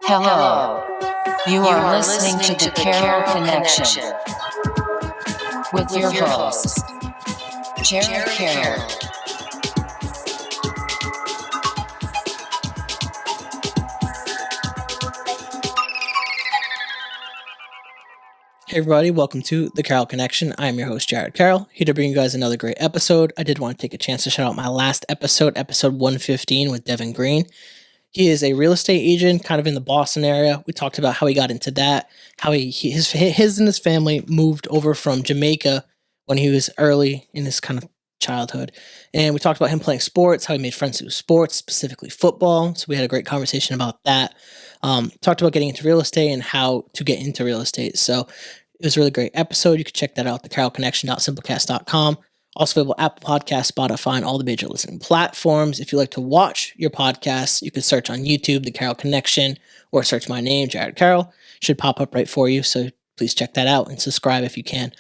Hello. You are listening to the Carroll Connection with your host, Jared Carroll. Hey everybody, welcome to the Carroll Connection. I'm your host, Jared Carroll, here to bring you guys another great episode. I did want to take a chance to shout out my last episode 115 with Devin Green. He is a real estate agent kind of in the Boston area. We talked about how he got into that, how his and his family moved over from Jamaica when he was early in his kind of childhood. And we talked about him playing sports, how he made friends through sports, specifically football. So we had a great conversation about that. Talked about getting into real estate and how to get into real estate. So it was a really great episode. You can check that out at thecarrollconnection.simplecast.com. Also available Apple Podcasts, Spotify, and all the major listening platforms. If you like to watch your podcasts, you can search on YouTube, The Carroll Connection, or search my name, Jared Carroll. Should pop up right for you, so please check that out and subscribe if you can.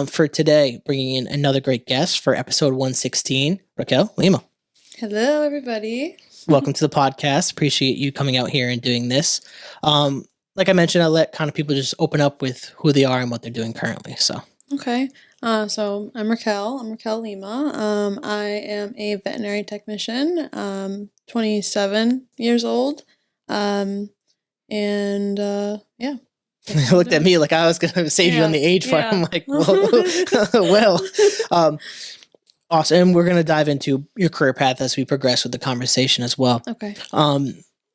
For today, bringing in another great guest for episode 116, Raquel Lima. Hello, everybody. Welcome to the podcast. Appreciate you coming out here and doing this. Like I mentioned, I let kind of people just open up with who they are and what they're doing currently. So Okay. So I'm Raquel. I'm Raquel Lima. I am a veterinary technician, 27 years old. Yeah. you looked at me like I was going to save you on the age part. I'm like, well, awesome. And we're going to dive into your career path as we progress with the conversation as well. Okay.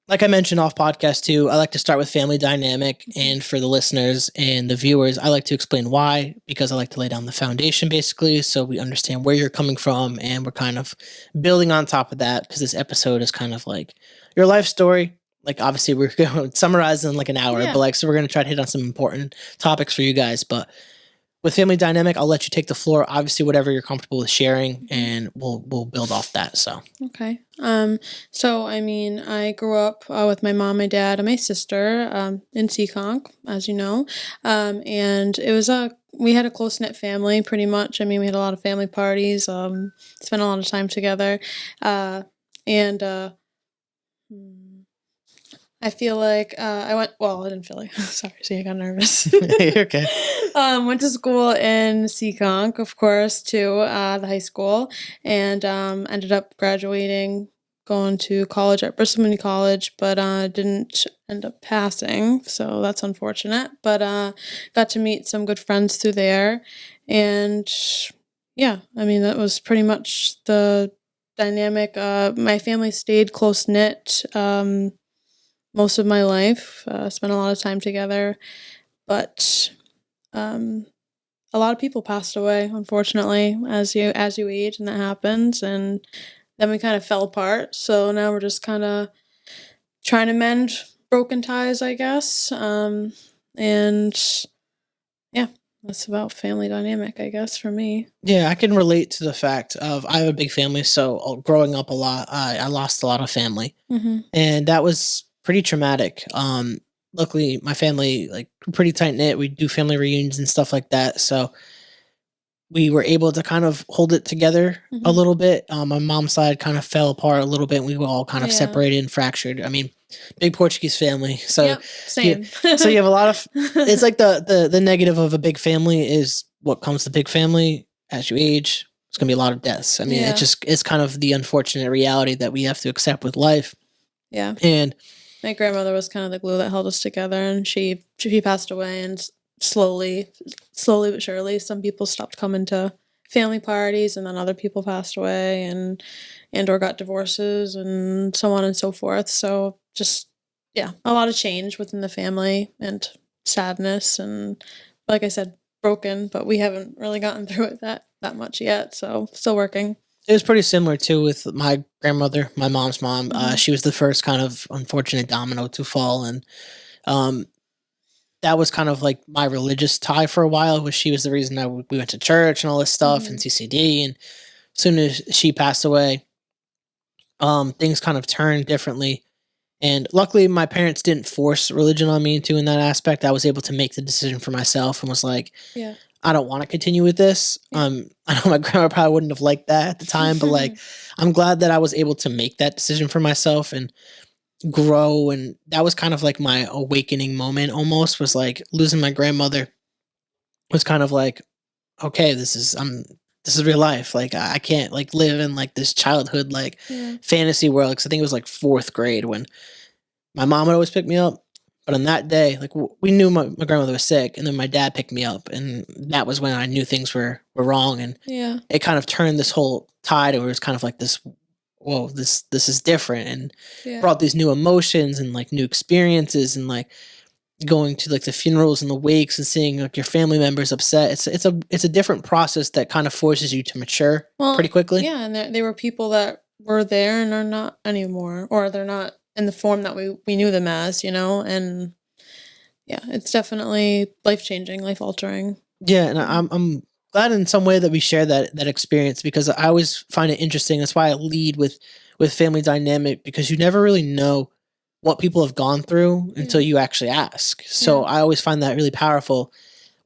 Like I mentioned off podcast too, I like to start with family dynamic. And for the listeners and the viewers, I like to explain why, because I like to lay down the foundation basically so we understand where you're coming from and we're kind of building on top of that because this episode is kind of like your life story. Like obviously we're going to summarize in like an hour, but so we're going to try to hit on some important topics for you guys. But with family dynamic, I'll let you take the floor. Obviously, whatever you're comfortable with sharing, and we'll build off that. So okay. So I mean, I grew up with my mom, my dad, and my sister in Seekonk, as you know, and it was we had a close knit family, pretty much. I mean, we had a lot of family parties, spent a lot of time together, and. I feel like I didn't feel like, sorry, see, I got nervous. You're okay. Went to school in Seekonk, of course, to the high school, and ended up graduating, going to college at Bristol Community College, but didn't end up passing, so that's unfortunate. But got to meet some good friends through there, and yeah, I mean, that was pretty much the dynamic. My family stayed close-knit, most of my life, spent a lot of time together, but a lot of people passed away, unfortunately, as you age, and that happens, and then we kind of fell apart. So now we're just kind of trying to mend broken ties, I guess, and yeah, that's about family dynamic, I guess, for me. Yeah, I can relate to the fact of I have a big family, so growing up a lot, I lost a lot of family, and that was pretty traumatic. Luckily my family pretty tight knit. We do family reunions and stuff like that. So we were able to kind of hold it together a little bit. My mom's side kind of fell apart a little bit. And we were all kind of separated and fractured. I mean, big Portuguese family. So same. So you have a lot of, it's like the negative of a big family is what comes to big family as you age. It's going to be a lot of deaths. I mean, it's kind of the unfortunate reality that we have to accept with life. Yeah. And my grandmother was kind of the glue that held us together, and she passed away, and slowly but surely, some people stopped coming to family parties, and then other people passed away and or got divorces and so on and so forth. So just, a lot of change within the family and sadness, and like I said, broken, but we haven't really gotten through it that much yet, so still working. It was pretty similar too with my grandmother, my mom's mom. She was the first kind of unfortunate domino to fall, and that was kind of like my religious tie for a while. Was she was the reason we went to church and all this stuff and CCD. And as soon as she passed away, things kind of turned differently. And luckily, my parents didn't force religion on me in that aspect. I was able to make the decision for myself and was like, I don't want to continue with this. I know my grandma probably wouldn't have liked that at the time, but I'm glad that I was able to make that decision for myself. And grow, and that was kind of like my awakening moment. Almost was like losing my grandmother was kind of like, okay, this is real life. Like I can't like live in like this childhood like Yeah. fantasy world. Because I think it was like fourth grade when my mom would always pick me up. But on that day, like we knew my grandmother was sick, and then my dad picked me up, and that was when I knew things were wrong, and Yeah. it kind of turned this whole tide. It was kind of like this, whoa, this is different, and Yeah. brought these new emotions and like new experiences, and like going to like the funerals and the wakes and seeing like your family members upset. It's a different process that kind of forces you to mature pretty quickly. Yeah, and they were people that were there and are not anymore, or they're not in the form that we knew them as, and yeah, it's definitely life changing, life altering. Yeah, and I'm glad in some way that we share that experience, because I always find it interesting. That's why I lead with family dynamic, because you never really know what people have gone through until you actually ask. So Yeah. I always find that really powerful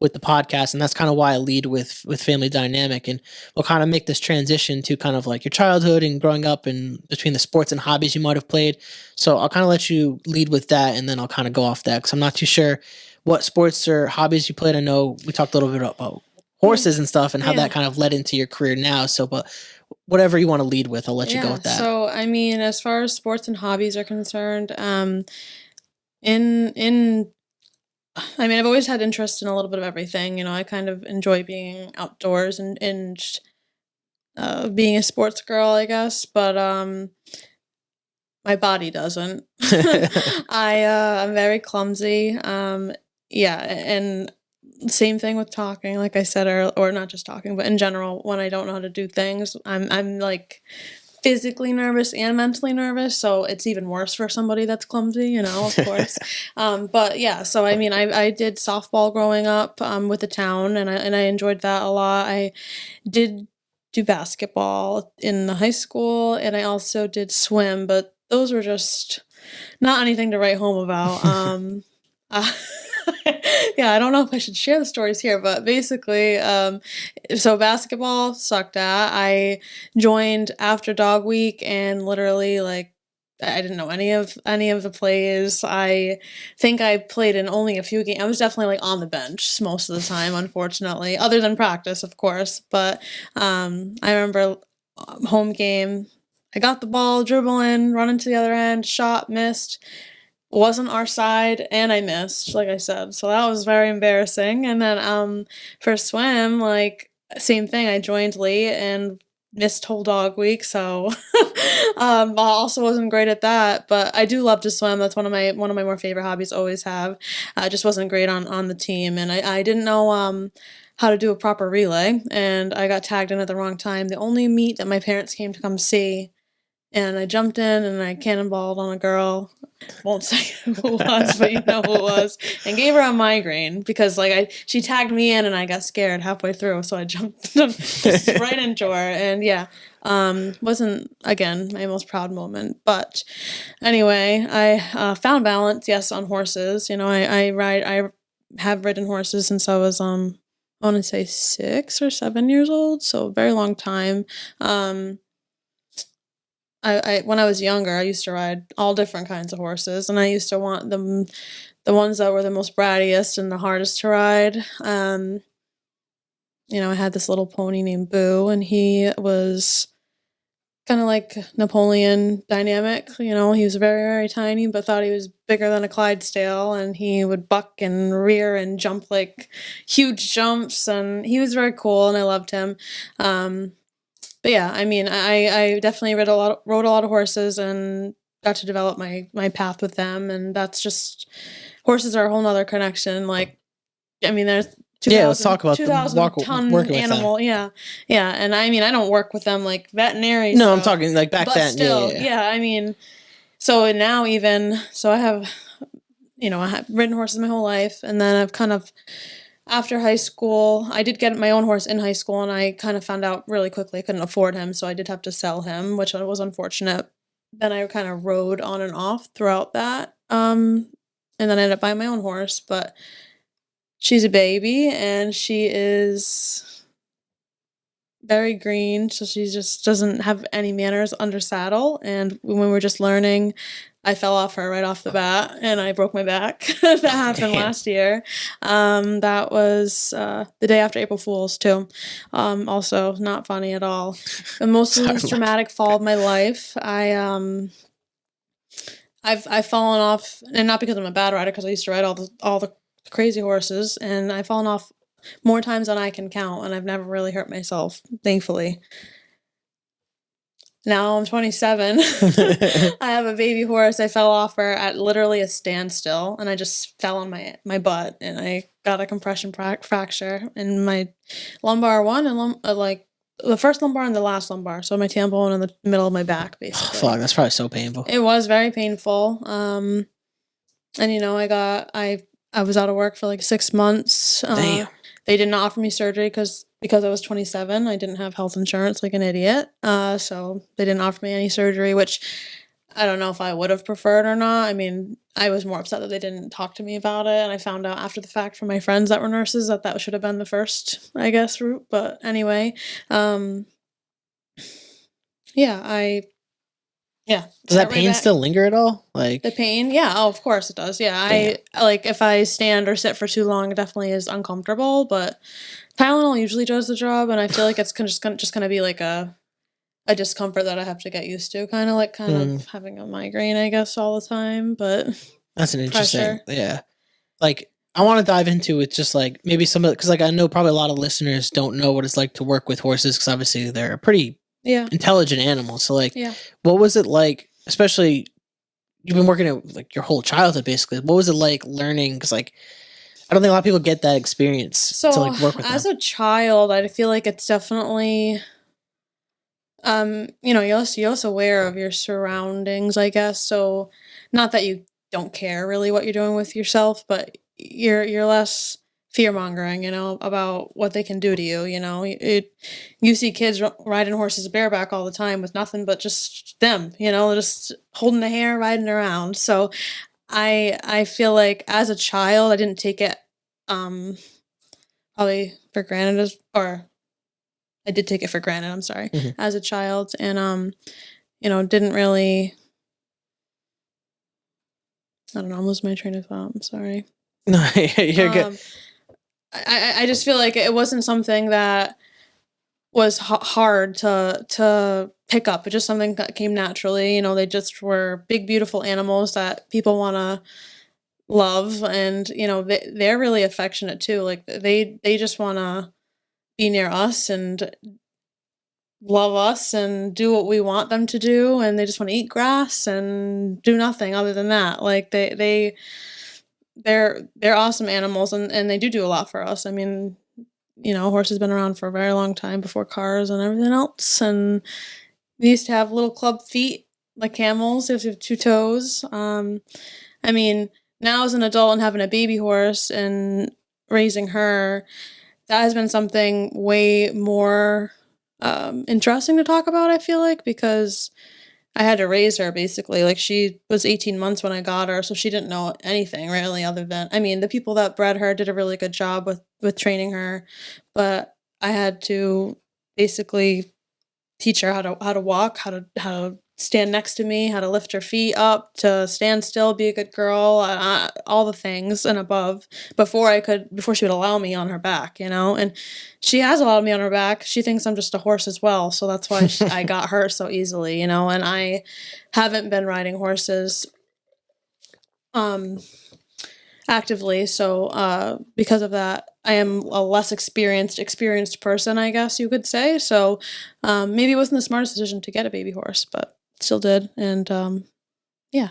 with the podcast, and that's kind of why I lead with family dynamic, and we'll kind of make this transition to kind of like your childhood and growing up and between the sports and hobbies you might have played. So I'll kind of let you lead with that, and then I'll kind of go off that, because I'm not too sure what sports or hobbies you played. I know we talked a little bit about horses and stuff and how Yeah. that kind of led into your career now. So, but whatever you want to lead with, I'll let you go with that. So I mean, as far as sports and hobbies are concerned, in I mean, I've always had interest in a little bit of everything. I kind of enjoy being outdoors and being a sports girl, I guess. But my body doesn't. I'm very clumsy. Yeah, and same thing with talking. Like I said, or not just talking, but in general, when I don't know how to do things, I'm like physically nervous and mentally nervous, so it's even worse for somebody that's clumsy, of course. But yeah, so I mean, I did softball growing up with the town, and I enjoyed that a lot. I did do basketball in the high school, and I also did swim, but those were just not anything to write home about. Uh, yeah, I don't know if I should share the stories here, but basically, so basketball sucked at. I joined after dog week, and literally, like, I didn't know any of the plays. I think I played in only a few games. I was definitely like on the bench most of the time, unfortunately, other than practice, of course. But I remember home game. I got the ball, dribbling, running to the other end, shot, missed, wasn't our side, and I missed, like I said. So that was very embarrassing. And then for swim, like same thing. I joined late and missed whole dog week, so I also wasn't great at that. But I do love to swim. That's one of my more favorite hobbies. Always have. I just wasn't great on the team, and I didn't know how to do a proper relay, and I got tagged in at the wrong time. The only meet that my parents came to come see, and I jumped in and I cannonballed on a girl. Won't say who it was, but you know who it was, and gave her a migraine because she tagged me in and I got scared halfway through, so I jumped right into her, and yeah, wasn't again my most proud moment, but anyway, I found balance, yes, on horses. I have ridden horses since I was I want to say 6 or 7 years old, so a very long time. I when I was younger, I used to ride all different kinds of horses, and I used to want the ones that were the most brattiest and the hardest to ride. I had this little pony named Boo, and he was kind of like Napoleon dynamic. He was very, very tiny, but thought he was bigger than a Clydesdale, and he would buck and rear and jump like huge jumps, and he was very cool, and I loved him. But yeah, I mean, I definitely rode a lot of horses and got to develop my path with them, and that's just horses are a whole nother connection. Like, I mean, there's 2000, Yeah, let's talk about 2,000 ton working with animal, them. yeah, and I mean, I don't work with them like veterinary. No, I'm stuff, talking like back but then. still, Yeah. I mean, so now even so, I have I have ridden horses my whole life, and then I've kind of after high school, I did get my own horse in high school, and I kind of found out really quickly I couldn't afford him, so I did have to sell him, which was unfortunate. Then I kind of rode on and off throughout that, and then I ended up buying my own horse, but she's a baby, and she is very green, so she just doesn't have any manners under saddle, and when we were just learning, I fell off her right off the bat, and I broke my back. That happened last year. That was the day after April Fool's too. Also not funny at all. The most traumatic fall of my life. I've fallen off, and not because I'm a bad rider, because I used to ride all the crazy horses, and I've fallen off more times than I can count, and I've never really hurt myself, thankfully. Now I'm 27. I have a baby horse. I fell off her at literally a standstill, and I just fell on my butt, and I got a compression fracture in my lumbar one, and like the first lumbar and the last lumbar. So my tailbone in the middle of my back, basically. Fuck, that's probably so painful. It was very painful. And I was out of work for like 6 months. Damn. They didn't offer me surgery because I was 27. I didn't have health insurance like an idiot. So they didn't offer me any surgery, which I don't know if I would have preferred or not. I mean, I was more upset that they didn't talk to me about it. And I found out after the fact from my friends that were nurses that should have been the first, I guess, route. But anyway, yeah. Does that pain still linger at all? Like the pain? Yeah. Oh, of course it does. Yeah. Damn. I like if I stand or sit for too long, it definitely is uncomfortable. But Tylenol usually does the job, and I feel like it's just gonna be like a discomfort that I have to get used to, kind of having a migraine, I guess, all the time. But that's an interesting, yeah. Like I want to dive into it, just like maybe some of because like I know probably a lot of listeners don't know what it's like to work with horses because obviously they're pretty intelligent animals. So like, what was it like? Especially you've been working at like your whole childhood, basically. What was it like learning? Because like I don't think a lot of people get that experience to like work with them. As a child, I feel like it's definitely, you're also aware of your surroundings, I guess. So not that you don't care really what you're doing with yourself, but you're less fear-mongering, about what they can do to you, you see kids riding horses bareback all the time with nothing but just them, just holding the hair, riding around. So I feel like as a child, I didn't take it probably for granted or I did take it for granted, I'm sorry, as a child, and didn't really, I don't know, I'm losing my train of thought, I'm sorry. No, you're good. I just feel like it wasn't something that was hard to pick up. It's just something that came naturally. They just were big, beautiful animals that people want to love, and they're really affectionate too. Like they just want to be near us and love us and do what we want them to do, and they just want to eat grass and do nothing other than that. Like they're awesome animals, and they do a lot for us. I mean, horses been around for a very long time before cars and everything else, and we used to have little club feet like camels. They have 2 toes. I mean, now as an adult and having a baby horse and raising her, that has been something way more interesting to talk about, I feel like, because I had to raise her, basically. Like, she was 18 months when I got her, so she didn't know anything, really, other than... I mean, the people that bred her did a really good job with training her, but I had to basically teach her how to walk, how to stand next to me, how to lift her feet up, to stand still, be a good girl, all the things and above, before she would allow me on her back, and she has allowed me on her back. She thinks I'm just a horse as well, so that's why I got her so easily, and I haven't been riding horses actively, so because of that, I am a less experienced person, I guess you could say. So maybe it wasn't the smartest decision to get a baby horse, but still did. And yeah.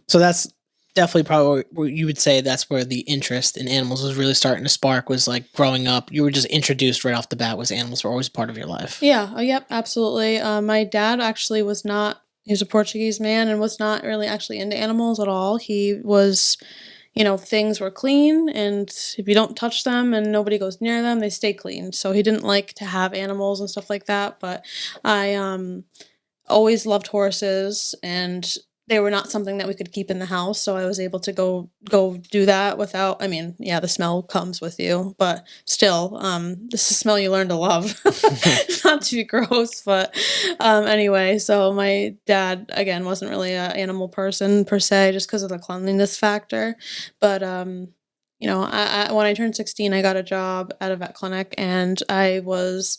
So that's definitely probably where you would say that's where the interest in animals was really starting to spark, was like growing up. You were just introduced right off the bat, was animals were always part of your life. Yeah. Oh, yep. Absolutely. My dad actually was not, he was a Portuguese man and was not really actually into animals at all. He was, things were clean, and if you don't touch them and nobody goes near them, they stay clean. So he didn't like to have animals and stuff like that. But I always loved horses, and they were not something that we could keep in the house, so I was able to go do that without, I mean, yeah, the smell comes with you, but still, this is a smell you learn to love. Not to be gross, but anyway, so my dad, again, wasn't really an animal person per se, just because of the cleanliness factor. But when I turned 16, I got a job at a vet clinic, and I was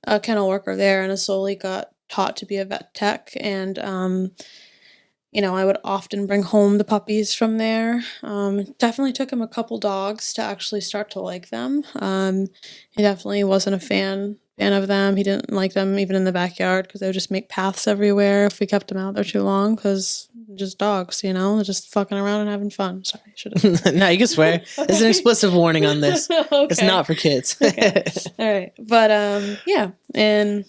a kennel worker there, and I slowly got taught to be a vet tech, and I would often bring home the puppies from there. Definitely took him a couple dogs to actually start to like them. He definitely wasn't a fan of them. He didn't like them even in the backyard because they would just make paths everywhere if we kept them out there too long, because just dogs, they're just fucking around and having fun. Sorry, I should have. No, you can swear. There's an explicit warning on this. Okay. It's not for kids. Okay. All right. But yeah, and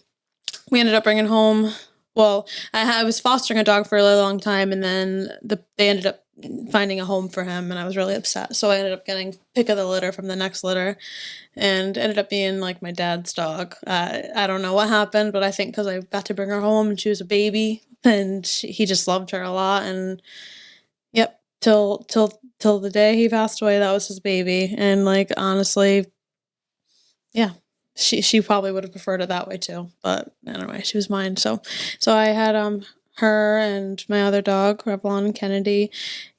we ended up bringing home. Well, I was fostering a dog for a really long time, and then they ended up finding a home for him, and I was really upset. So I ended up getting pick of the litter from the next litter, and ended up being like my dad's dog. I don't know what happened, but I think because I got to bring her home and she was a baby, and he just loved her a lot. And yep, till the day he passed away, that was his baby. And like honestly, yeah. She probably would have preferred it that way too, but anyway, she was mine. So I had her and my other dog, Revlon and Kennedy,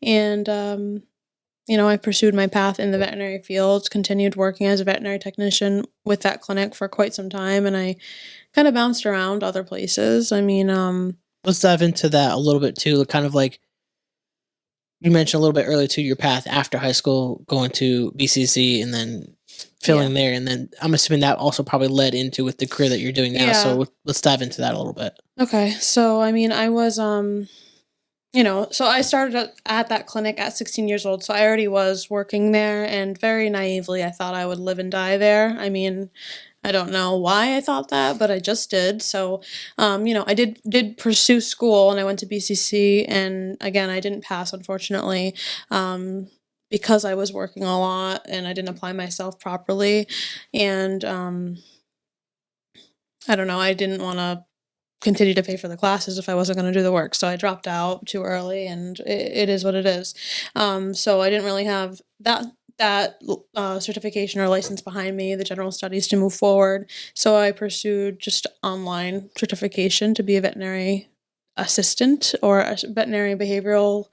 and I pursued my path in the veterinary field, continued working as a veterinary technician with that clinic for quite some time, and I kind of bounced around other places. I mean, let's dive into that a little bit too. Kind of like you mentioned a little bit earlier too, your path after high school, going to BCC and then filling there, and then I'm assuming that also probably led into with the career that you're doing now. So let's dive into that a little bit. Okay, so I mean, I was so I started at that clinic at 16 years old, so I already was working there, and very naively, I thought I would live and die there. I mean, I don't know why I thought that, but I just did. So, I did pursue school, and I went to BCC, and again, I didn't pass, unfortunately, because I was working a lot and I didn't apply myself properly, and I don't know, I didn't want to continue to pay for the classes if I wasn't going to do the work, so I dropped out too early, and it is what it is. So I didn't really have that certification or license behind me, the general studies, to move forward. So I pursued just online certification to be a veterinary assistant or a veterinary behavioral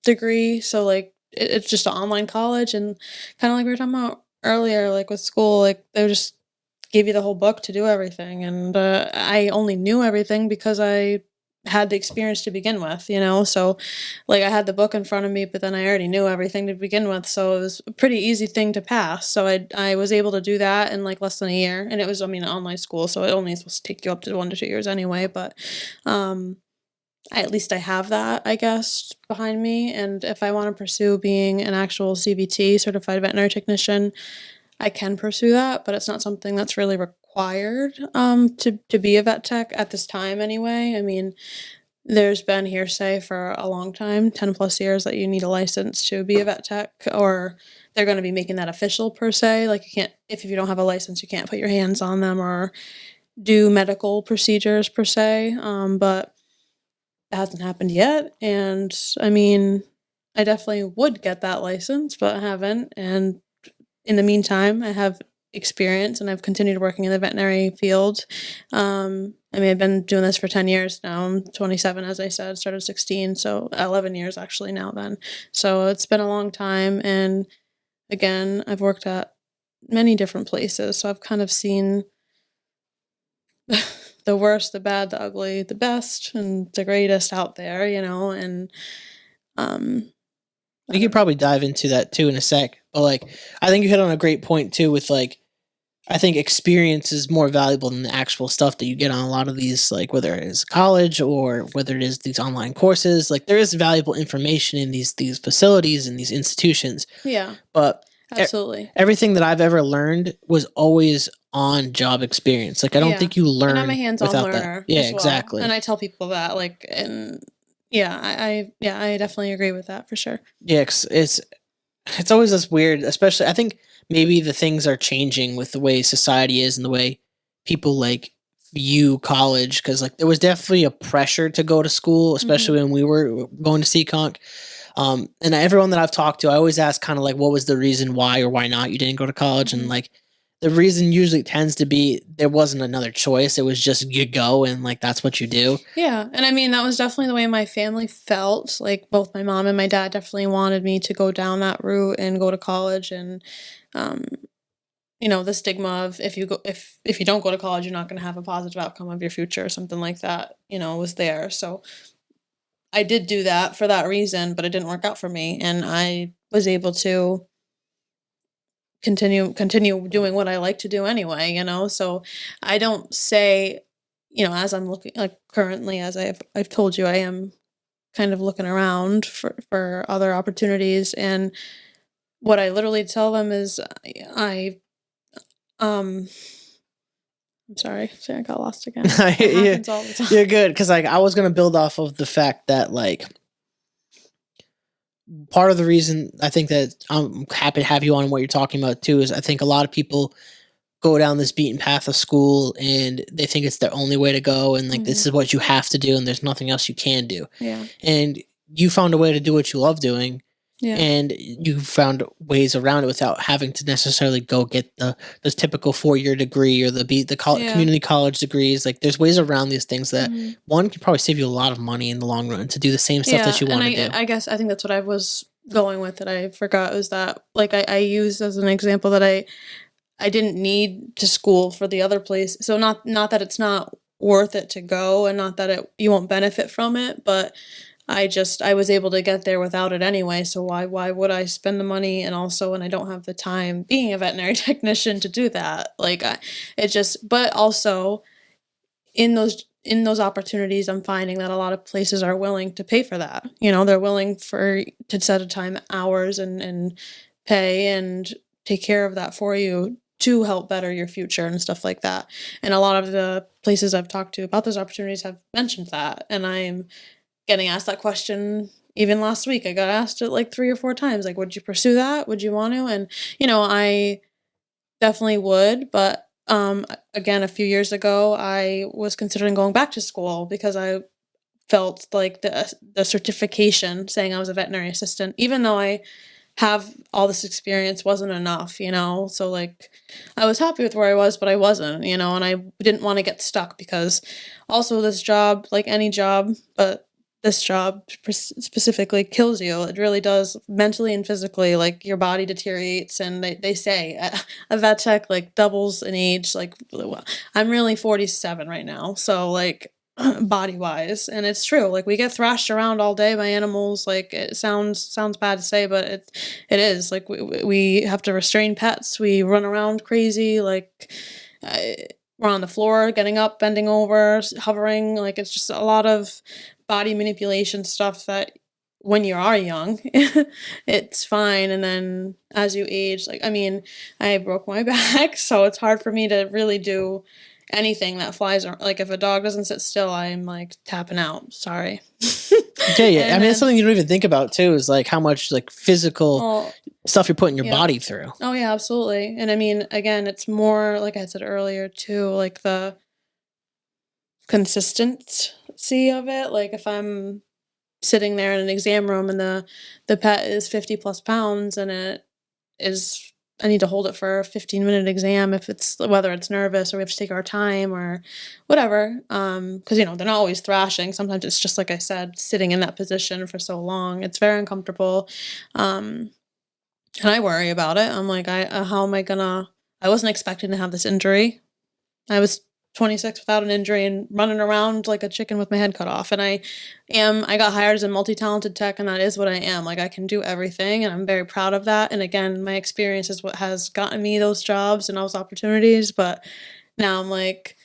degree. So like it's just an online college, and kind of like we were talking about earlier, like with school, like they just give you the whole book to do everything, and I only knew everything because I had the experience to begin with, so like I had the book in front of me, but then I already knew everything to begin with, so it was a pretty easy thing to pass. So I was able to do that in like less than a year, and it was, I mean, an online school, so it only is supposed to take you up to 1 to 2 years anyway, but at least I have that, I guess, behind me. And if I want to pursue being an actual CVT, certified veterinary technician, I can pursue that, but it's not something that's really required to be a vet tech at this time anyway. I mean, there's been hearsay for a long time, 10 plus years, that you need a license to be a vet tech, or they're going to be making that official per se. Like you can't, if you don't have a license, you can't put your hands on them or do medical procedures per se. But it hasn't happened yet. And I mean, I definitely would get that license, but I haven't. And in the meantime, I have experience, and I've continued working in the veterinary field. I mean, I've been doing this for 10 years now. I'm 27, as I said, started 16, so 11 years actually now then. So it's been a long time, and again, I've worked at many different places, so I've kind of seen the worst, the bad, the ugly, the best, and the greatest out there, and we could probably dive into that too in a sec, but like I think you hit on a great point too with like I think experience is more valuable than the actual stuff that you get on a lot of these, like whether it is college or whether it is these online courses. Like there is valuable information in these facilities and these institutions. Yeah. But absolutely. Everything that I've ever learned was always on job experience. Like I don't think you learn. And I'm a hands-on learner. Yeah, as well. exactly. And I tell people that, like, and yeah, I definitely agree with that for sure. Yeah, it's always this weird, especially I think maybe the things are changing with the way society is and the way people like view college, because like there was definitely a pressure to go to school, especially when we were going to CConk. And everyone that I've talked to, I always ask kind of like, what was the reason why or why not you didn't go to college? And like the reason usually tends to be there wasn't another choice. It was just you go and like that's what you do. Yeah. And I mean, that was definitely the way my family felt. Like both my mom and my dad definitely wanted me to go down that route and go to college. And, the stigma of if you don't go to college, you're not going to have a positive outcome of your future or something like that, was there. So I did do that for that reason, but it didn't work out for me. And I was able to continue doing what I like to do anyway, so I don't say, as I'm looking, like currently, as I've told you, I am kind of looking around for other opportunities. And what I literally tell them is I'm sorry, I got lost again. It happens all the time. You're good, because like I was gonna build off of the fact that like part of the reason I think that I'm happy to have you on what you're talking about too is I think a lot of people go down this beaten path of school and they think it's their only way to go, and like this is what you have to do and there's nothing else you can do. Yeah. And you found a way to do what you love doing. Yeah. And you found ways around it without having to necessarily go get the typical 4-year degree or the community college degrees. Like there's ways around these things that one can probably save you a lot of money in the long run to do the same stuff that you want to do. I guess I think that's what I was going with that I forgot was that like I used as an example that I didn't need to school for the other place. So not that it's not worth it to go and not that you won't benefit from it, but I was able to get there without it anyway. So why would I spend the money? And also when I don't have the time being a veterinary technician to do that, but also in those opportunities, I'm finding that a lot of places are willing to pay for that. They're willing to set aside hours and pay and take care of that for you to help better your future and stuff like that. And a lot of the places I've talked to about those opportunities have mentioned that. And I'm getting asked that question even last week. I got asked it like 3 or 4 times. Like, would you pursue that? Would you want to? And, I definitely would. But again, a few years ago, I was considering going back to school because I felt like the certification saying I was a veterinary assistant, even though I have all this experience, wasn't enough, so like I was happy with where I was, but I wasn't, and I didn't want to get stuck because also this job, like any job, but this job specifically kills you. It really does, mentally and physically. Like your body deteriorates, and they say a vet tech like doubles in age. Like I'm really 47 right now, so like body wise, and it's true. Like we get thrashed around all day by animals. Like it sounds bad to say, but it is. Like we have to restrain pets. We run around crazy. Like we're on the floor, getting up, bending over, hovering. Like it's just a lot of body manipulation stuff that when you are young, it's fine. And then as you age, like, I mean, I broke my back, so it's hard for me to really do anything that flies around. Like if a dog doesn't sit still, I'm like tapping out. Sorry. Yeah. I mean, it's something you don't even think about too, is like how much like physical stuff you're putting your body through. Oh yeah, absolutely. And I mean, again, it's more like I said earlier too, like the consistency of it. Like if I'm sitting there in an exam room and the pet is 50 plus pounds and I need to hold it for a 15-minute exam whether it's nervous or we have to take our time or whatever. Because they're not always thrashing. Sometimes it's just like I said, sitting in that position for so long. It's very uncomfortable. And I worry about it. I'm like, how am I gonna? I wasn't expecting to have this injury. I was 26 without an injury and running around like a chicken with my head cut off. And I got hired as a multi-talented tech, and that is what I am. Like I can do everything, and I'm very proud of that. And again, my experience is what has gotten me those jobs and those opportunities. But now I'm like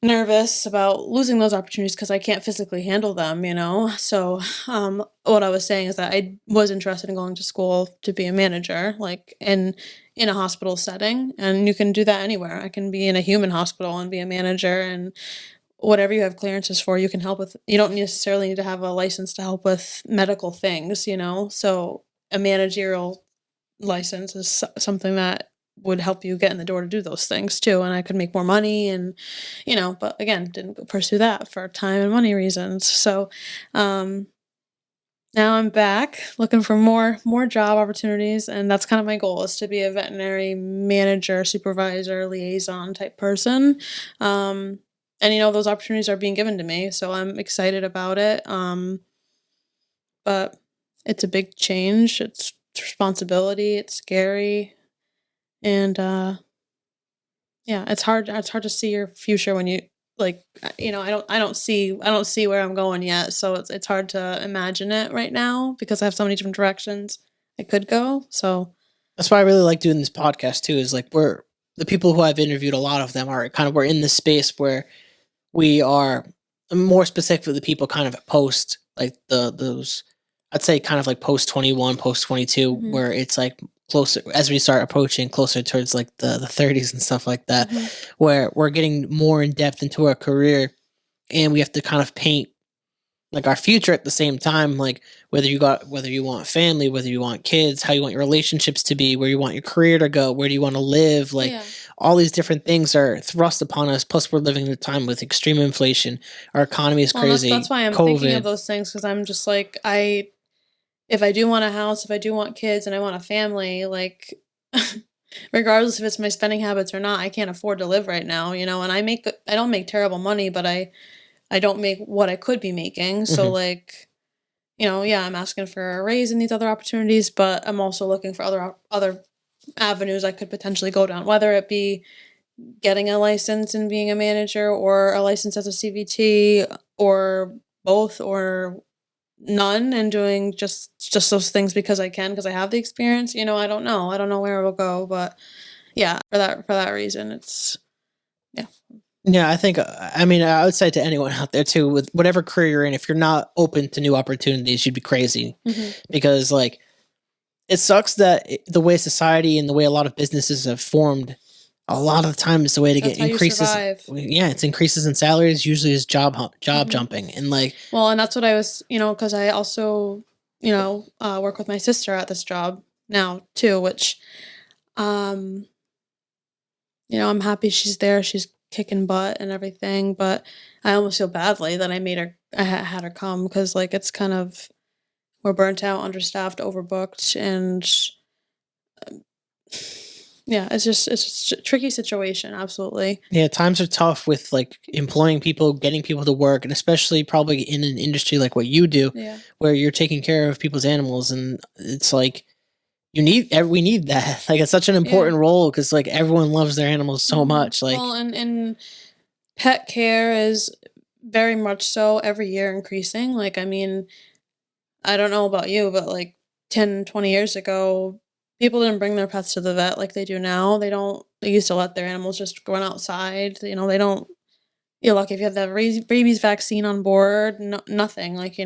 nervous about losing those opportunities because I can't physically handle them, So what I was saying is that I was interested in going to school to be a manager, like in a hospital setting, and you can do that anywhere. I can be in a human hospital and be a manager, and whatever you have clearances for, you can help with. You don't necessarily need to have a license to help with medical things, So a managerial license is something that would help you get in the door to do those things too, and I could make more money, and but again, didn't pursue that for time and money reasons. So now I'm back looking for more job opportunities, and that's kind of my goal, is to be a veterinary manager, supervisor, liaison type person. And those opportunities are being given to me, so I'm excited about it. But it's a big change. It's responsibility. It's scary, and yeah, it's hard. It's hard to see your future when you I don't see where I'm going yet. So it's hard to imagine it right now because I have so many different directions I could go. So That's why I really like doing this podcast too. Is like we're the people who I've interviewed. A lot of them are kind of we're in this space where we are more specifically the people kind of post like those I'd say kind of like post 21, post 22, Mhm. where it's like closer as we start approaching closer towards like the 30s and stuff like that, where we're getting more in depth into our career and we have to kind of paint like our future at the same time, like whether you want family, whether you want kids, how you want your relationships to be, where you want your career to go, where do you want to live, like yeah. all these different things are thrust upon us. Plus we're living in a time with extreme inflation, our economy is Well, that's crazy, why I'm thinking of COVID. those things, because I'm just like, if I do want a house, if I do want kids, and I want a family, like regardless if it's my spending habits or not, I can't afford to live right now, and I don't make terrible money, but I don't make what I could be making. So Mhm. like, yeah, I'm asking for a raise in these other opportunities, but I'm also looking for other avenues I could potentially go down, whether it be getting a license and being a manager, or a license as a CVT, or both, or none, and doing just those things because I can, because I have the experience. I don't know. I don't know where it will go, but yeah, for that reason, it's yeah. Yeah, I think I mean I would say to anyone out there too, with whatever career you're in, if you're not open to new opportunities, you'd be crazy. Mhm. Because like it sucks that the way society and the way a lot of businesses have formed, a lot of the time is the way to get That's how you increases. survive. Yeah, it's increases in salaries. Usually is job Mhm. jumping, and like Well, and that's what I was, because I also, work with my sister at this job now too, which, um, I'm happy she's there. She's kicking butt and everything, but I almost feel badly that I had her come, because like it's kind of, we're burnt out, understaffed, overbooked, and yeah, it's just a tricky situation. Absolutely. yeah, times are tough with like employing people, getting people to work, and especially probably in an industry like what you do, Yeah. where you're taking care of people's animals, and it's like we need that. Like it's such an Yeah. important role because like everyone loves their animals so Mhm. much. Like Well, and pet care is very much so every year increasing. Like, I mean, I don't know about you, but like 10, 20 years ago, people didn't bring their pets to the vet like they do now. They used to let their animals just run outside. They don't, you're lucky if you have that rabies vaccine on board, no, nothing. Like,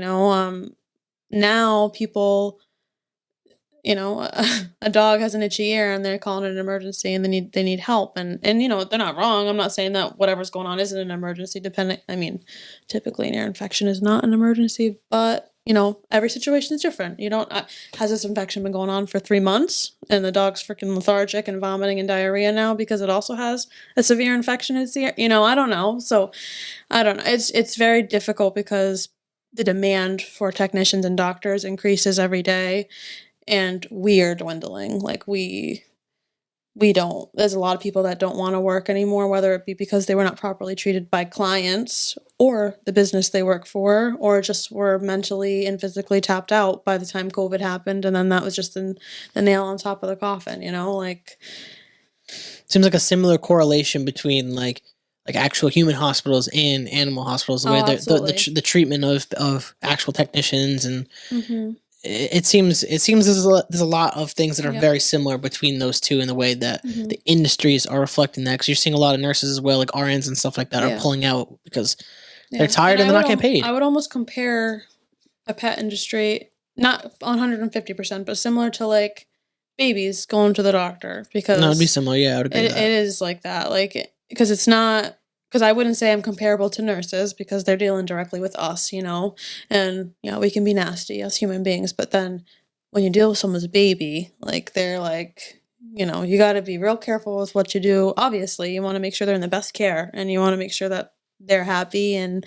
now people, a dog has an itchy ear and they're calling it an emergency, and they need help, and they're not wrong. I'm not saying that whatever's going on isn't an emergency. Depending, I mean, typically an ear infection is not an emergency, but every situation is different. You don't Has this infection been going on for 3 months and the dog's freaking lethargic and vomiting and diarrhea now because it also has a severe infection in its ear? I don't know. So I don't know. It's very difficult because the demand for technicians and doctors increases every day, and we are dwindling. Like, we don't there's a lot of people that don't want to work anymore, whether it be because they were not properly treated by clients or the business they work for, or just were mentally and physically tapped out by the time COVID happened, and then that was just the nail on top of the coffin, like. seems like a similar correlation between like actual human hospitals and animal hospitals, the Oh, way absolutely. the treatment of actual technicians, and Mhm. it seems there's a lot of things that are Yep. very similar between those two in the way that Mhm. the industries are reflecting that, because you're seeing a lot of nurses as well, like RNs and stuff like that, are Yeah. pulling out because they're Yeah. tired And and they're not getting paid. I would almost compare a pet industry, not 150%, but similar to like babies going to the doctor, No, it'd be because similar. Yeah, I would agree it with that. is like that. Like, because it's not, because I wouldn't say I'm comparable to nurses, because they're dealing directly with us, and we can be nasty as human beings, but then when you deal with someone's baby, like they're like, you got to be real careful with what you do. Obviously, you want to make sure they're in the best care, and you want to make sure that they're happy and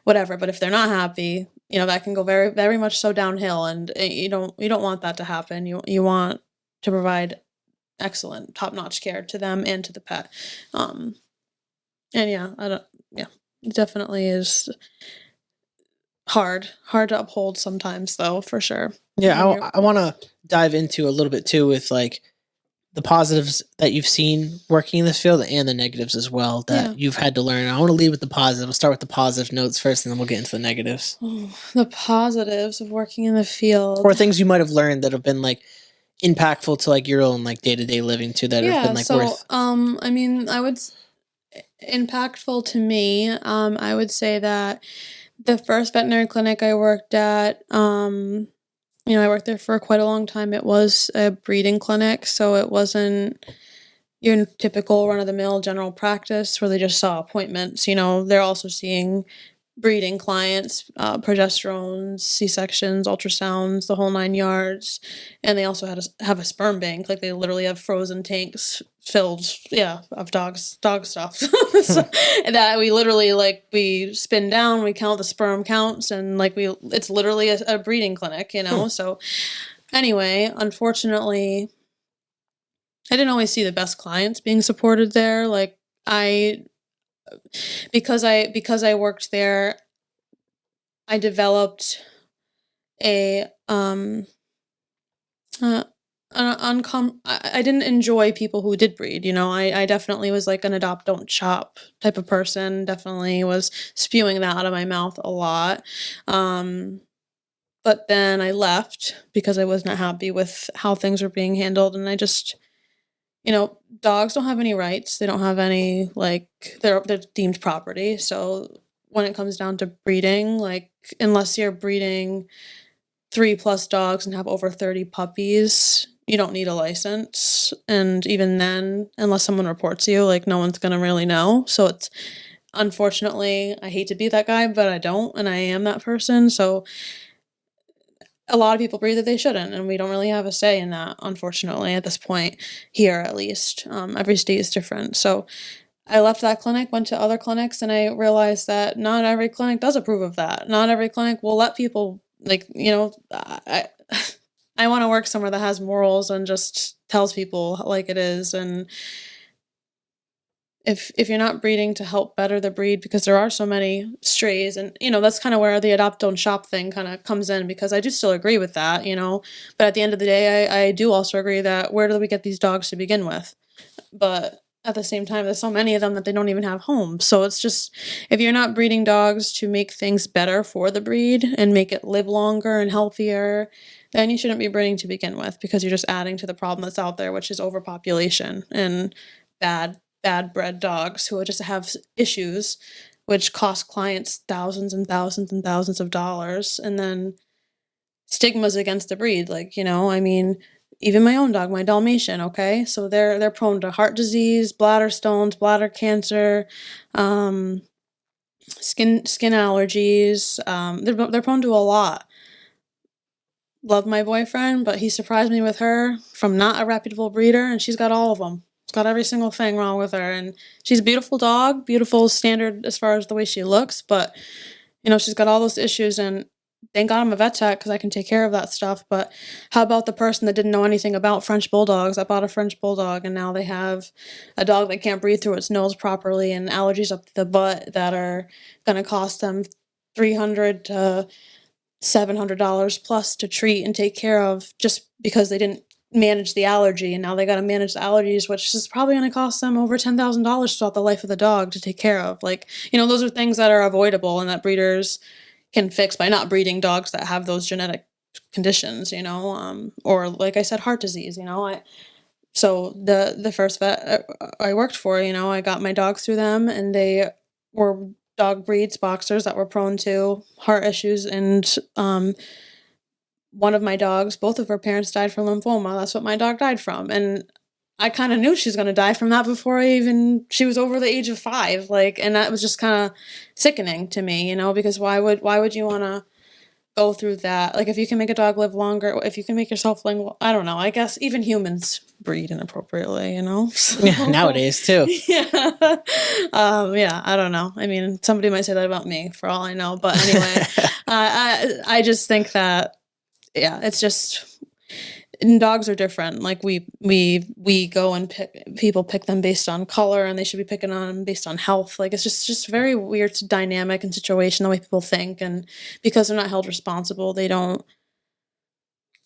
whatever. But if they're not happy, that can go very, very much so downhill, and you don't want that to happen. You want to provide excellent, top-notch care to them and to the pet. And it definitely is hard to uphold sometimes, though, for sure. Yeah, I want to dive into a little bit too with like the positives that you've seen working in this field and the negatives as well that you've had to learn. I want to lead with the positive. We'll start with the positive notes first, and then we'll get into the negatives. The positives of working in the field, or things you might have learned that have been like impactful to like your own like day-to-day living too, that have been like worth. I mean, impactful to me. I would say that the first veterinary clinic I worked at, I worked there for quite a long time. It was a breeding clinic, so it wasn't your typical run-of-the-mill general practice where they just saw appointments. They're also seeing breeding clients, progesterones, C-sections, ultrasounds, the whole 9 yards. And they also have a sperm bank. Like, they literally have frozen tanks filled, of dog stuff. So, that we literally, we spin down, we count the sperm counts, and, it's literally a breeding clinic, So, anyway, unfortunately, I didn't always see the best clients being supported there. Because I worked there, I developed I didn't enjoy people who did breed. I definitely was like an adopt, don't shop type of person. Definitely was spewing that out of my mouth a lot. But then I left because I was not happy with how things were being handled, and I just, dogs don't have any rights. They don't have any, they're deemed property. So when it comes down to breeding, unless you're breeding 3+ dogs and have over 30 puppies, you don't need a license. And even then, unless someone reports you, no one's going to really know. So it's, unfortunately, I hate to be that guy, but I don't, and I am that person. So a lot of people breed that they shouldn't, and we don't really have a say in that, unfortunately, at this point, here at least. Every state is different. So I left that clinic, went to other clinics, and I realized that not every clinic does approve of that. Not every clinic will let people, I I want to work somewhere that has morals and just tells people like it is. And if you're not breeding to help better the breed, because there are so many strays, and that's kind of where the adopt don't shop thing kind of comes in, because I do still agree with that, but at the end of the day, I do also agree that where do we get these dogs to begin with? But at the same time, there's so many of them that they don't even have homes. So it's just, if you're not breeding dogs to make things better for the breed and make it live longer and healthier, then you shouldn't be breeding to begin with, because you're just adding to the problem that's out there, which is overpopulation and bad bred dogs who just have issues, which cost clients thousands and thousands and thousands of dollars, and then stigmas against the breed. Even my own dog, my Dalmatian, okay? So they're prone to heart disease, bladder stones, bladder cancer, skin allergies. They're prone to a lot. Love my boyfriend, but he surprised me with her from not a reputable breeder, and she's got all of them. She's got every single thing wrong with her, and she's a beautiful dog, beautiful standard as far as the way she looks, but, she's got all those issues, and thank God I'm a vet tech because I can take care of that stuff. But how about the person that didn't know anything about French bulldogs, that bought a French bulldog, and now they have a dog that can't breathe through its nose properly and allergies up the butt that are going to cost them $300 to $700 plus to treat and take care of, just because they didn't manage the allergy, and now they got to manage the allergies, which is probably going to cost them over $10,000 throughout the life of the dog to take care of. Those are things that are avoidable and that breeders can fix by not breeding dogs that have those genetic conditions, or like I said, heart disease. So the first vet I worked for, I got my dogs through them, and they were dog breeds, boxers, that were prone to heart issues. And one of my dogs, both of her parents died from lymphoma. That's what my dog died from. And I kind of knew she was going to die from that before she was over the age of 5. And that was just kind of sickening to me, because why would you want to go through that. Like, if you can make a dog live longer, if you can make yourself live, I don't know. I guess even humans breed inappropriately, you know? So, Yeah, nowadays too. yeah. Yeah, I don't know. I mean, somebody might say that about me for all I know. But anyway, I just think that, yeah, it's just, and dogs are different. Like we go and people pick them based on color, and they should be picking on them based on health. Like, it's just very weird dynamic and situation the way people think, and because they're not held responsible, they don't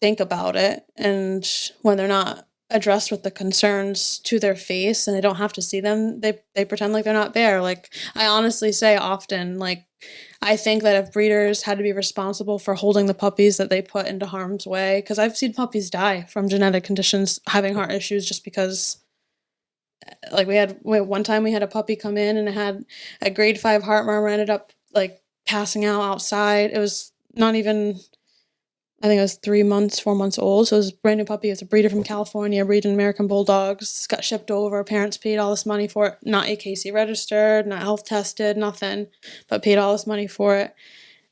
think about it, and when they're not addressed with the concerns to their face and they don't have to see them, they pretend like they're not there. Like, I honestly say often, like, I think that if breeders had to be responsible for holding the puppies that they put into harm's way, because I've seen puppies die from genetic conditions, having heart issues, just because, like, one time we had a puppy come in and it had a grade 5 heart murmur, ended up like passing out outside. It was not even, I think it was 3 months, 4 months old. So it was a brand new puppy. It was a breeder from California, breeding American Bulldogs. Got shipped over. Parents paid all this money for it. Not AKC registered, not health tested, nothing, but paid all this money for it.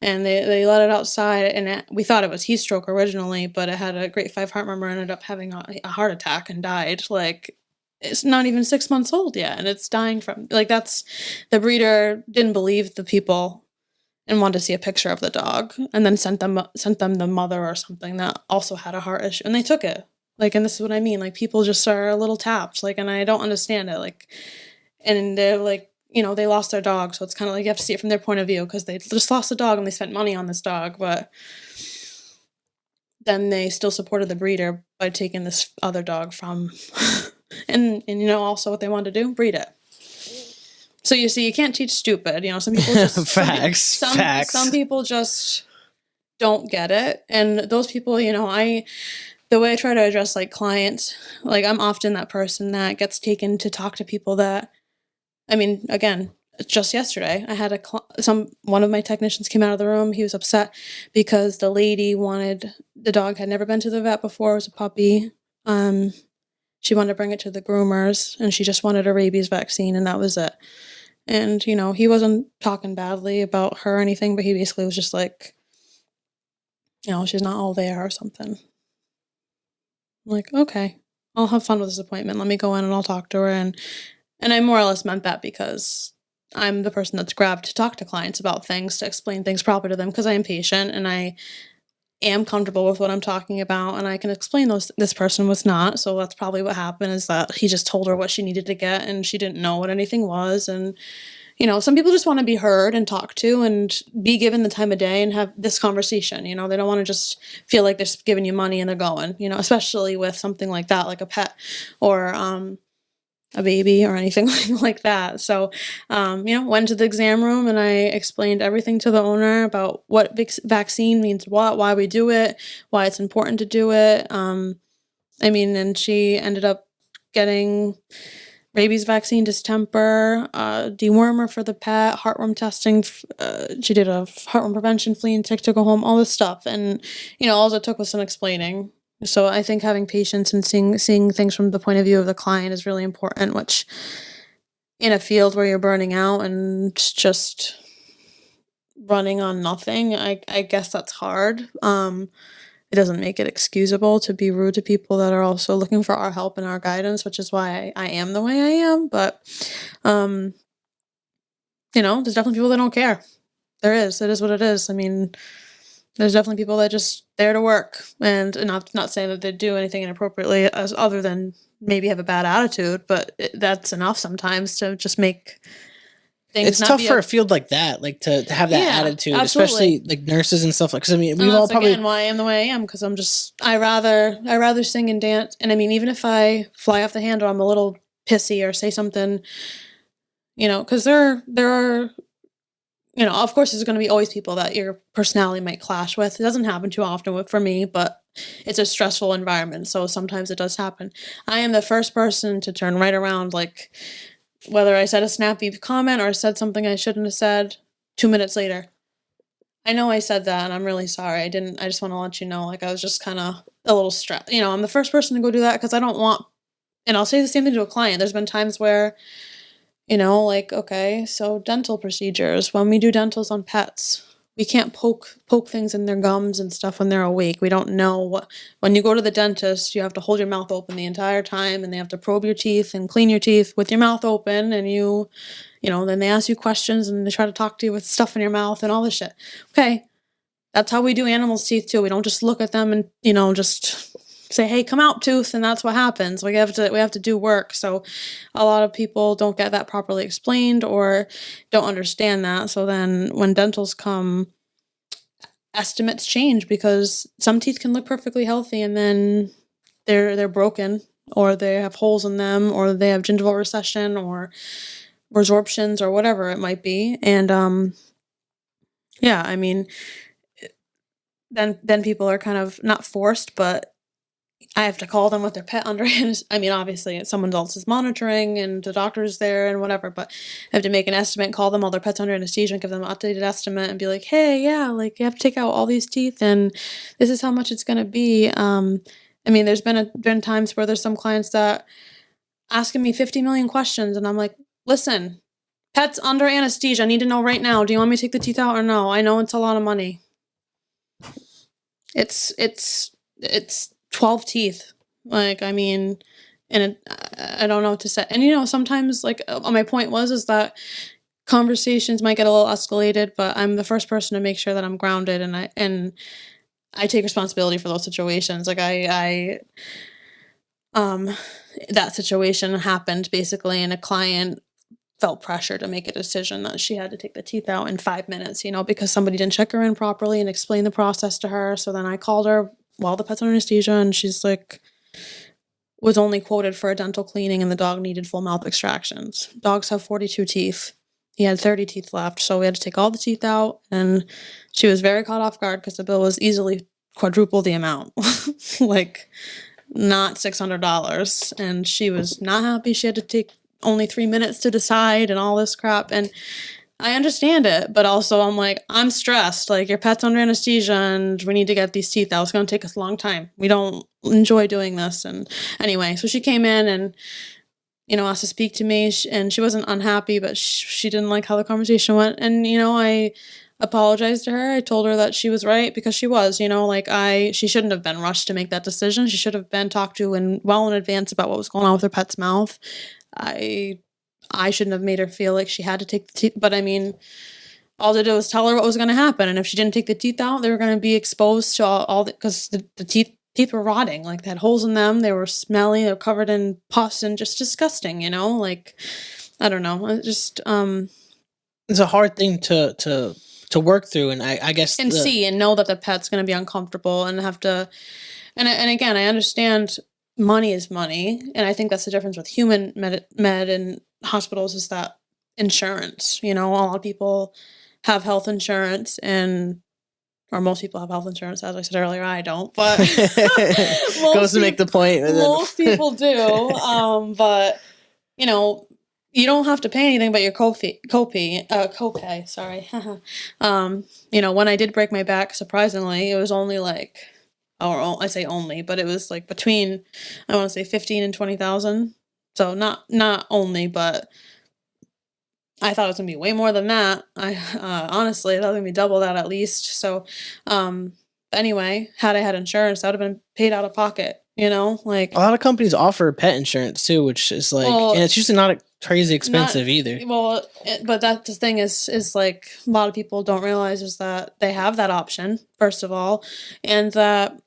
And they let it outside, and we thought it was heat stroke originally, but it had a grade 5 heart murmur, ended up having a heart attack and died. Like, it's not even 6 months old yet, and it's dying from, like, that's, the breeder didn't believe the people and wanted to see a picture of the dog, and then sent them the mother or something that also had a heart issue, and they took it. Like, and this is what I mean. Like, people just are a little tapped. Like, and I don't understand it. Like, and they're like, you know, they lost their dog, so it's kind of like you have to see it from their point of view, because they just lost a dog and they spent money on this dog, but then they still supported the breeder by taking this other dog from, and you know, also what they wanted to do, breed it. So you see, you can't teach stupid. You know, some people just Facts. Some people just don't get it, and those people, you know, the way I try to address, like, clients, like, I'm often that person that gets taken to talk to people that, I mean, again, just yesterday, I had one of my technicians came out of the room. He was upset because the dog had never been to the vet before. It was a puppy. She wanted to bring it to the groomers, and she just wanted a rabies vaccine, and that was it. And, you know, he wasn't talking badly about her or anything, but he basically was just like, you know, she's not all there or something. I'm like, okay, I'll have fun with this appointment. Let me go in and I'll talk to her. And I more or less meant that because I'm the person that's grabbed to talk to clients about things, to explain things proper to them, because I am patient and I am comfortable with what I'm talking about, and I can explain this person was not. So that's probably what happened, is that he just told her what she needed to get and she didn't know what anything was. And, you know, some people just want to be heard and talked to and be given the time of day and have this conversation. You know, they don't want to just feel like they're giving you money and they're going, you know, especially with something like that, like a pet or a baby or anything like that. So, you know, went to the exam room and I explained everything to the owner about what vaccine means, why we do it, why it's important to do it. I mean, and she ended up getting rabies vaccine, distemper, dewormer for the pet, heartworm testing. She did a heartworm prevention, flea and tick to go home, all this stuff. And, you know, all it took was some explaining. So I think having patience and seeing things from the point of view of the client is really important, which in a field where you're burning out and just running on nothing, I guess that's hard. It doesn't make it excusable to be rude to people that are also looking for our help and our guidance, which is why I am the way I am. But, you know, there's definitely people that don't care. There is. It is what it is. I mean, there's definitely people that just there to work, and not saying that they do anything inappropriately as other than maybe have a bad attitude, but that's enough sometimes to just make things. It's tough for a field like that, like to have that attitude, absolutely. especially like nurses and stuff. Like, because I mean, we've all probably again why I am the way I am, because I rather sing and dance, and I mean, even if I fly off the handle, I'm a little pissy or say something, you know, because there are. You know, of course, there's going to be always people that your personality might clash with. It doesn't happen too often for me, but it's a stressful environment, so sometimes it does happen. I am the first person to turn right around, like, whether I said a snappy comment or said something I shouldn't have said, 2 minutes later. I know I said that, and I'm really sorry. I didn't. I just want to let you know, like, I was just kind of a little stressed. You know, I'm the first person to go do that because I don't want, and I'll say the same thing to a client. There's been times where, you know, like, okay, so dental procedures, when we do dentals on pets, we can't poke things in their gums and stuff when they're awake. We don't know what, when you go to the dentist, you have to hold your mouth open the entire time, and they have to probe your teeth and clean your teeth with your mouth open, and then they ask you questions and they try to talk to you with stuff in your mouth and all this shit. Okay. That's how we do animals' teeth too. We don't just look at them and, just say, hey, come out, tooth, and that's what happens. We have to do work. So a lot of people don't get that properly explained or don't understand that. So then when dentals come, estimates change because some teeth can look perfectly healthy and then they're broken, or they have holes in them, or they have gingival recession or resorptions or whatever it might be. And yeah, I mean, then people are kind of not forced, but I have to call them with their pet under I mean, obviously someone else is monitoring and the doctor's there and whatever, but I have to make an estimate, call them while their pet's under anesthesia and give them an updated estimate and be like, hey, yeah, like you have to take out all these teeth and this is how much it's going to be. I mean, there's been times where there's some clients that asking me 50 million questions and I'm like, listen, pet's under anesthesia. I need to know right now. Do you want me to take the teeth out or no? I know it's a lot of money. It's 12 teeth. Like, I mean, and I don't know what to say. And, sometimes, like, my point is that conversations might get a little escalated, but I'm the first person to make sure that I'm grounded and I take responsibility for those situations. Like, that situation happened basically, and a client felt pressure to make a decision that she had to take the teeth out in 5 minutes, because somebody didn't check her in properly and explain the process to her. So then I called her while the pet's on anesthesia, and she's like, was only quoted for a dental cleaning and the dog needed full mouth extractions. Dogs have 42 teeth. He had 30 teeth left, so we had to take all the teeth out, and she was very caught off guard because the bill was easily quadruple the amount. Like, not $600, and she was not happy. She had to take only 3 minutes to decide and all this crap, and I understand it, but also I'm like, I'm stressed. Like, your pet's under anesthesia and we need to get these teeth out. It's going to take us a long time. We don't enjoy doing this. And anyway, so she came in and, asked to speak to me, and she wasn't unhappy, but she didn't like how the conversation went. And, I apologized to her. I told her that she was right because she was, she shouldn't have been rushed to make that decision. She should have been talked to well in advance about what was going on with her pet's mouth. I shouldn't have made her feel like she had to take the teeth, but I mean, all they did was tell her what was going to happen, and if she didn't take the teeth out, they were going to be exposed to all because the teeth were rotting, like they had holes in them, they were smelly, they were covered in pus and just disgusting, like, I don't know, it just it's a hard thing to work through, and I guess and see and know that the pet's going to be uncomfortable and have to, and again, I understand money is money, and I think that's the difference with human med and hospitals is that insurance. A lot of people have health insurance, or most people have health insurance. As I said earlier, I don't, but goes to make the point. Most people do, but you don't have to pay anything but your copay. Sorry. When I did break my back, surprisingly, it was only like, or I say only, but it was like between, I want to say 15 and 20,000. So not only, but I thought it was gonna be way more than that. I honestly, I thought it was gonna be double that at least. So, anyway, had I had insurance, that would have been paid out of pocket. Like, a lot of companies offer pet insurance too, which is like, and it's usually not crazy expensive either. Well, but that's the thing is like a lot of people don't realize is that they have that option, first of all, and that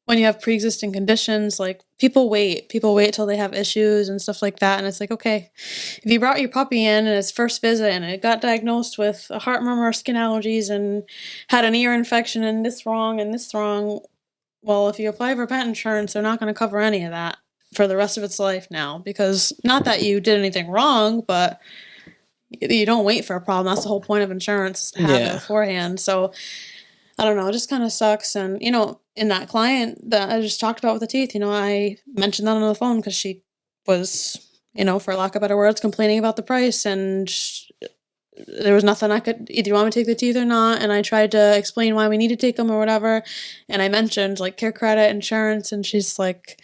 when you have pre-existing conditions, like people wait till they have issues and stuff like that. And it's like, okay, if you brought your puppy in its first visit and it got diagnosed with a heart murmur, skin allergies, and had an ear infection and this wrong, well, if you apply for pet insurance, they're not going to cover any of that for the rest of its life now, because not that you did anything wrong, but you don't wait for a problem. That's the whole point of insurance, is to have it beforehand. So I don't know, it just kind of sucks. And, in that client that I just talked about with the teeth, I mentioned that on the phone because she was, for lack of better words, complaining about the price, and there was nothing I could, either you want me to take the teeth or not, and I tried to explain why we need to take them or whatever, and I mentioned, like, care credit, insurance, and she's like,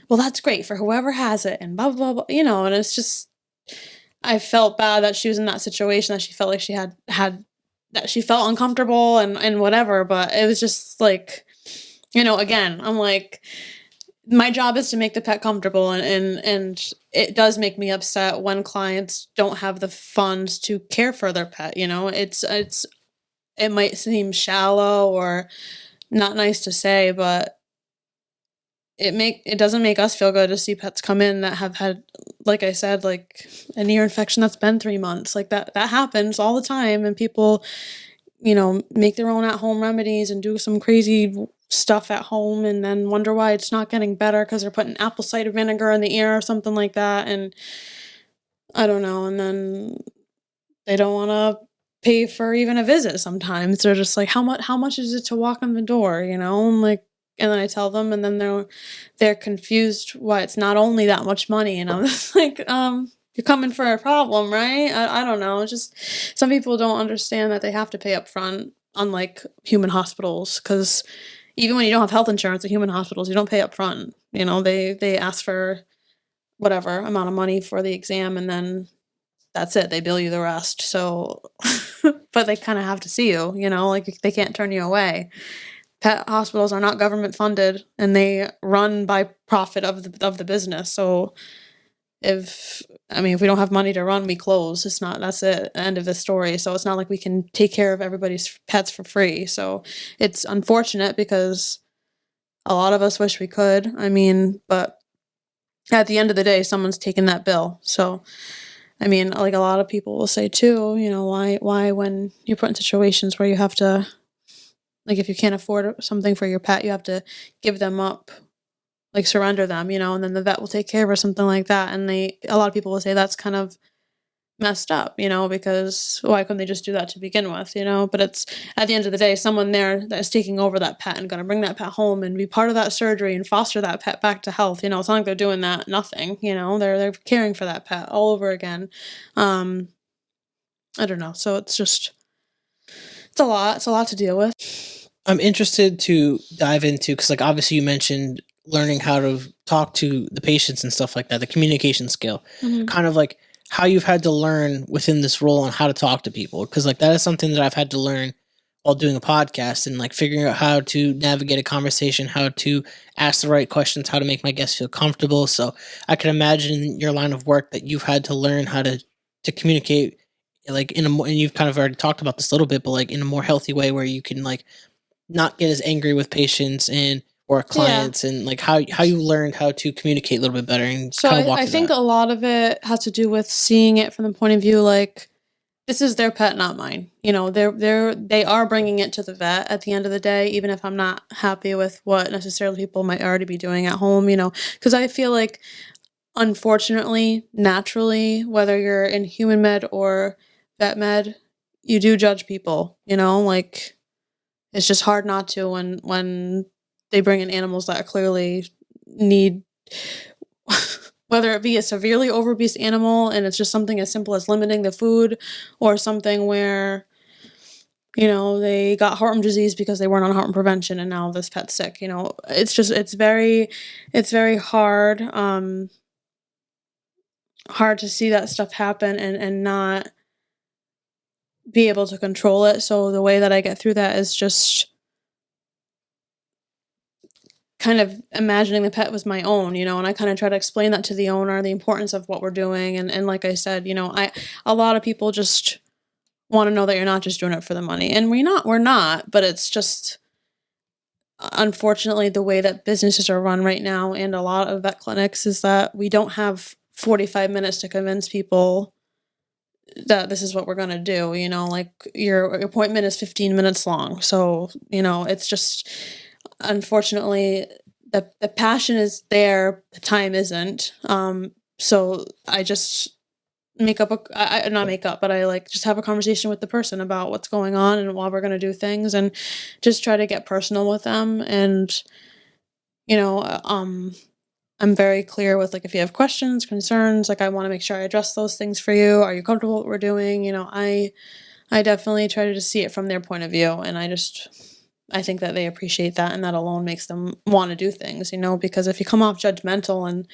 well, that's great for whoever has it, and blah, blah, blah, and it's just, I felt bad that she was in that situation, that she felt like she had that she felt uncomfortable and whatever, but it was just like, again, I'm like, my job is to make the pet comfortable, and it does make me upset when clients don't have the funds to care for their pet. It might seem shallow or not nice to say, but it doesn't make us feel good to see pets come in that have had, like I said, like an ear infection that's been 3 months. Like that happens all the time, and people, make their own at-home remedies and do some crazy stuff at home and then wonder why it's not getting better because they're putting apple cider vinegar in the ear or something like that, and I don't know, and then they don't want to pay for even a visit sometimes. They're just like, how much is it to walk in the door, And like, and then I tell them, and then they're confused why it's not only that much money, and I'm just like, you're coming for a problem, right? I don't know. It's just some people don't understand that they have to pay up front, unlike human hospitals, because even when you don't have health insurance at human hospitals, you don't pay up front. They ask for whatever amount of money for the exam, and then that's it. They bill you the rest. So, but they kind of have to see you, like they can't turn you away. Pet hospitals are not government funded, and they run by profit of the business. So if we don't have money to run, we close. That's it, end of the story. So it's not like we can take care of everybody's pets for free. So it's unfortunate because a lot of us wish we could. But at the end of the day, someone's taking that bill. So, like a lot of people will say too, why when you're put in situations where you have to, like if you can't afford something for your pet, you have to give them up, like surrender them, and then the vet will take care of or something like that. And a lot of people will say that's kind of messed up, because why couldn't they just do that to begin with, But it's, at the end of the day, someone there that is taking over that pet and going to bring that pet home and be part of that surgery and foster that pet back to health. It's not like they're doing that nothing, they're caring for that pet all over again. I don't know. So it's a lot to deal with. I'm interested to dive into, because like obviously you mentioned learning how to talk to the patients and stuff like that, the communication skill, kind of like how you've had to learn within this role on how to talk to people. Because like that is something that I've had to learn while doing a podcast, and like figuring out how to navigate a conversation, how to ask the right questions, how to make my guests feel comfortable. So I can imagine your line of work that you've had to learn how to communicate like in a more, and you've kind of already talked about this a little bit, but like in a more healthy way where you can like not get as angry with patients and or clients, and like how you learned how to communicate a little bit better, and so kind of walk I think that. a lot of it has to do with seeing it from the point of view like, this is their pet, not mine. They are bringing it to the vet at the end of the day, even if I'm not happy with what necessarily people might already be doing at home, because I feel like, unfortunately, naturally, whether you're in human med or vet med, you do judge people, like it's just hard not to when they bring in animals that clearly need whether it be a severely obese animal and it's just something as simple as limiting the food, or something where they got heart disease because they weren't on heart prevention and now this pet's sick. It's very hard hard to see that stuff happen and not be able to control it. So the way that I get through that is just kind of imagining the pet was my own, and I kind of try to explain that to the owner, the importance of what we're doing. And like I said, a lot of people just want to know that you're not just doing it for the money. And we're not, but it's just, unfortunately, the way that businesses are run right now and a lot of vet clinics is that we don't have 45 minutes to convince people that this is what we're going to do, like your appointment is 15 minutes long. So, it's just, unfortunately, the passion is there, the time isn't. So I just not make up, but I like just have a conversation with the person about what's going on and while we're going to do things, and just try to get personal with them. And, I'm very clear with like, if you have questions, concerns, like I want to make sure I address those things for you. Are you comfortable with what we're doing? I definitely try to just see it from their point of view, and I think that they appreciate that, and that alone makes them want to do things, because if you come off judgmental, and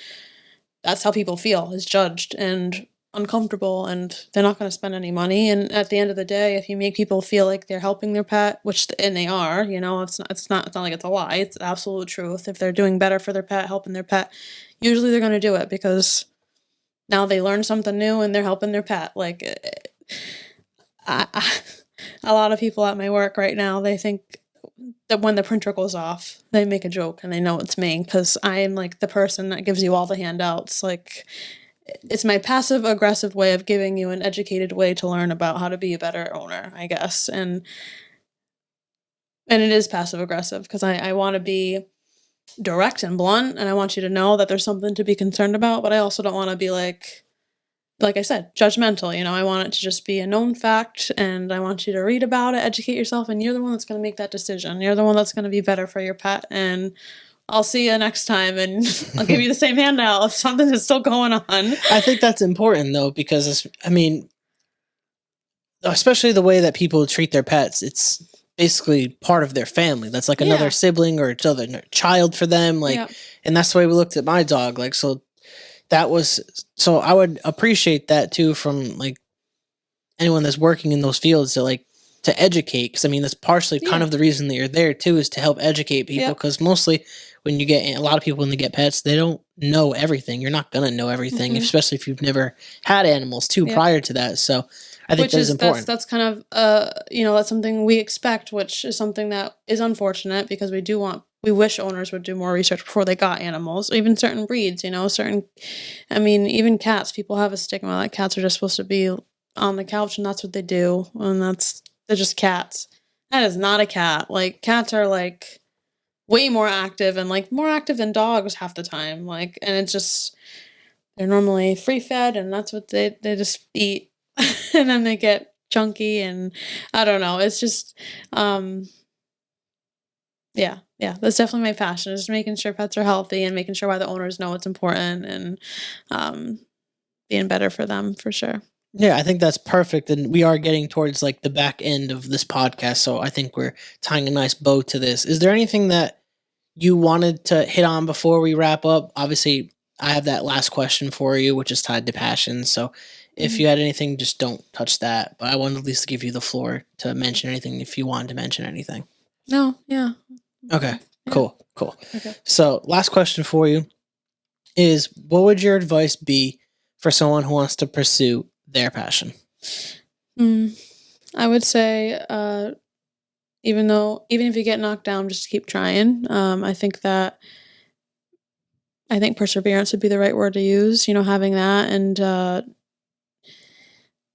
that's how people feel, is judged, and uncomfortable and they're not going to spend any money. And at the end of the day, if you make people feel like they're helping their pet, and they are, it's not like it's a lie. It's the absolute truth. If they're doing better for their pet, helping their pet, usually they're going to do it because now they learn something new and they're helping their pet. Like, a lot of people at my work right now, they think that when the printer goes off, they make a joke and they know it's me because I am like the person that gives you all the handouts. Like, it's my passive aggressive way of giving you an educated way to learn about how to be a better owner, I guess. And it is passive aggressive because I want to be direct and blunt, and I want you to know that there's something to be concerned about, but I also don't want to be like I said, judgmental. I want it to just be a known fact, and I want you to read about it, educate yourself, and you're the one that's going to make that decision. You're the one that's going to be better for your pet, and I'll see you next time, and I'll give you the same handout if something is still going on. I think that's important, though, because, especially the way that people treat their pets, it's basically part of their family. That's like another sibling or another child for them. And that's the way we looked at my dog. So I would appreciate that too from like anyone that's working in those fields to educate. Cause that's partially kind of the reason that you're there too, is to help educate people. Cause mostly when you get, a lot of people when they get pets, they don't know everything. You're not going to know everything, especially if you've never had animals too prior to that. So I think that's important. That's kind of, that's something we expect, which is something that is unfortunate because we wish owners would do more research before they got animals, even certain breeds, even cats. People have a stigma that cats are just supposed to be on the couch and that's what they do. And they're just cats. That is not a cat. Like, cats are like way more active and like more active than dogs half the time. Like, and it's just, they're normally free fed and that's what they just eat. And then they get chunky and I don't know. It's just, yeah, that's definitely my passion, is making sure pets are healthy and making sure why the owners know it's important and being better for them for sure. Yeah, I think that's perfect. And we are getting towards like the back end of this podcast. So I think we're tying a nice bow to this. Is there anything that you wanted to hit on before we wrap up? Obviously, I have that last question for you, which is tied to passion. So if you had anything, just don't touch that. But I wanted at least to give you the floor to mention anything if you wanted to mention anything. No, yeah. Okay, Yeah. Cool. Okay. So last question for you is, what would your advice be for someone who wants to pursue their passion? I would say, even if you get knocked down, just keep trying. I think perseverance would be the right word to use, having that and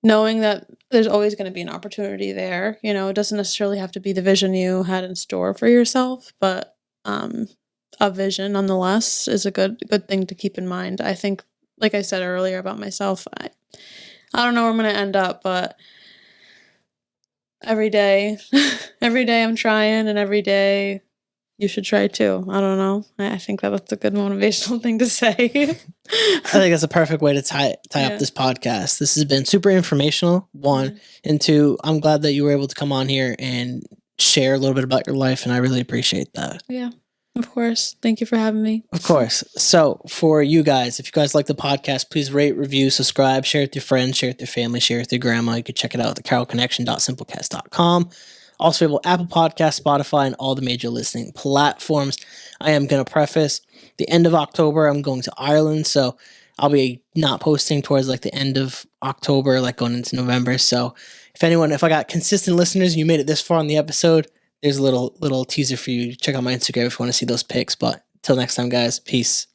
knowing that there's always going to be an opportunity there. It doesn't necessarily have to be the vision you had in store for yourself, but a vision nonetheless is a good thing to keep in mind. I think, like I said earlier about myself, I don't know where I'm going to end up, but every day I'm trying, and every day you should try too. I don't know. I think that's a good motivational thing to say. I think that's a perfect way to tie up this podcast. This has been super informational, one. And two, I'm glad that you were able to come on here and share a little bit about your life, and I really appreciate that. Yeah, of course. Thank you for having me. Of course. So for you guys, if you guys like the podcast, please rate, review, subscribe, share it with your friends, share it with your family, share it with your grandma. You can check it out at thecarrollconnection.simplecast.com. Also available Apple Podcasts, Spotify, and all the major listening platforms. I am going to preface, the end of October, I'm going to Ireland, so I'll be not posting towards like the end of October, like going into November. So if I got consistent listeners and you made it this far in the episode, there's a little teaser for you. Check out my Instagram if you want to see those pics. But till next time, guys, peace.